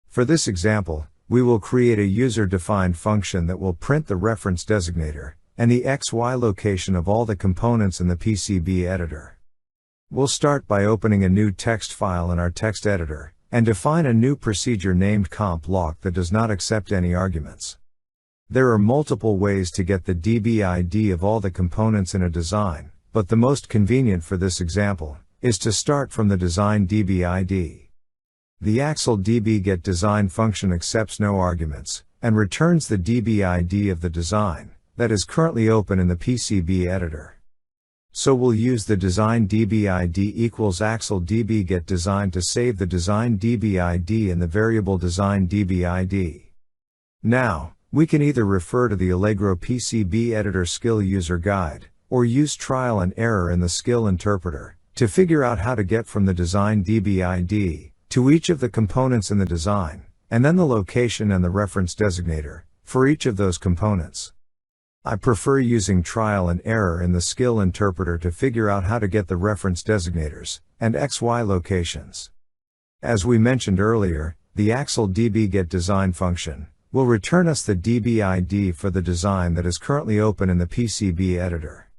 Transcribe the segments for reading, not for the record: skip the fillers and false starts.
For this example, we will create a user-defined function that will print the reference designator and the XY location of all the components in the PCB editor. We'll start by opening a new text file in our text editor and define a new procedure named comp lock that does not accept any arguments. There are multiple ways to get the DB ID of all the components in a design, but the most convenient for this example is to start from the design DB ID. The axle DB get design function accepts no arguments and returns the DB ID of the design that is currently open in the PCB editor. So we'll use the design DB ID equals axle DB get design to save the design DB ID in the variable design DB ID. Now, we can either refer to the Allegro PCB Editor Skill User Guide, or use trial and error in the skill interpreter to figure out how to get from the design DB ID to each of the components in the design, and then the location and the reference designator for each of those components. I prefer using trial and error in the skill interpreter to figure out how to get the reference designators and XY locations. As we mentioned earlier, the axle DB get design function will return us the DB ID for the design that is currently open in the PCB editor.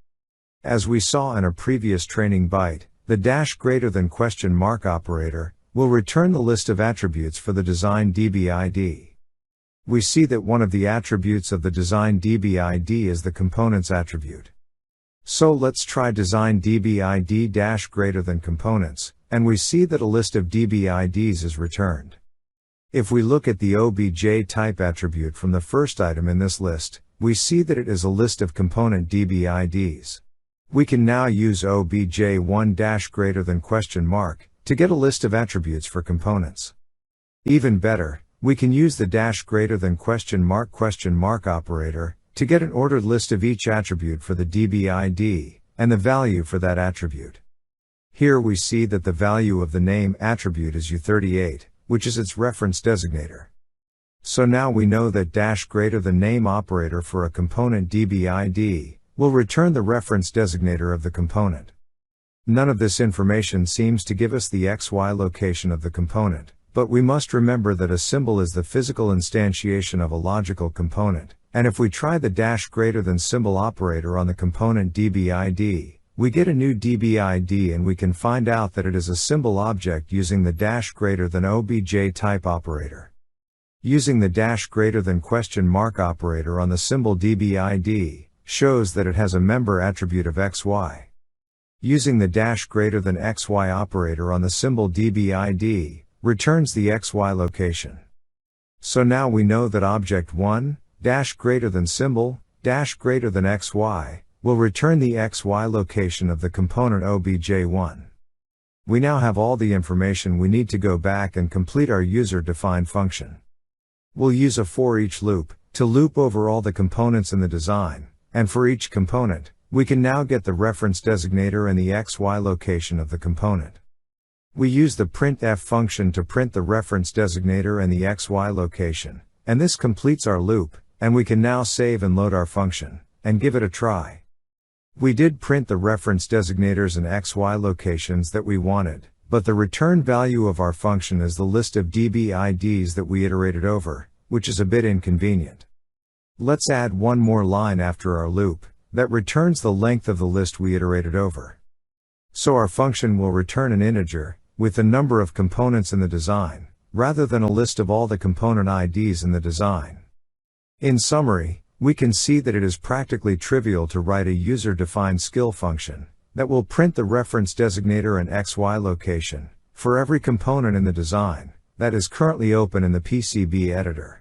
As we saw in a previous training byte, the -- operator will return the list of attributes for the design DB ID. We see that one of the attributes of the design DB ID is the components attribute. So let's try design DB ID -- components, and we see that a list of DB IDs is returned. If we look at the OBJ type attribute from the first item in this list, we see that it is a list of component DB IDs. We can now use OBJ1 -- to get a list of attributes for components. Even better, we can use the -- operator to get an ordered list of each attribute for the DB ID and the value for that attribute. Here we see that the value of the name attribute is U38, which is its reference designator. So now we know that -- operator for a component DB ID will return the reference designator of the component. None of this information seems to give us the XY location of the component, but we must remember that a symbol is the physical instantiation of a logical component, and if we try the -- operator on the component DB ID, we get a new DB ID and we can find out that it is a symbol object using the -- OBJ type operator. Using the -- operator on the symbol DB ID shows that it has a member attribute of XY. Using the -- operator on the symbol DB ID returns the XY location. So now we know that object 1, symbol, XY, will return the XY location of the component OBJ1. We now have all the information we need to go back and complete our user-defined function. We'll use a for each loop to loop over all the components in the design, and for each component, we can now get the reference designator and the XY location of the component. We use the printf function to print the reference designator and the XY location, and this completes our loop, and we can now save and load our function, and give it a try. We did print the reference designators and XY locations that we wanted, but the return value of our function is the list of DB IDs that we iterated over, which is a bit inconvenient. Let's add one more line after our loop that returns the length of the list we iterated over. So our function will return an integer with the number of components in the design, rather than a list of all the component IDs in the design. In summary, we can see that it is practically trivial to write a user-defined skill function that will print the reference designator and XY location for every component in the design that is currently open in the PCB editor.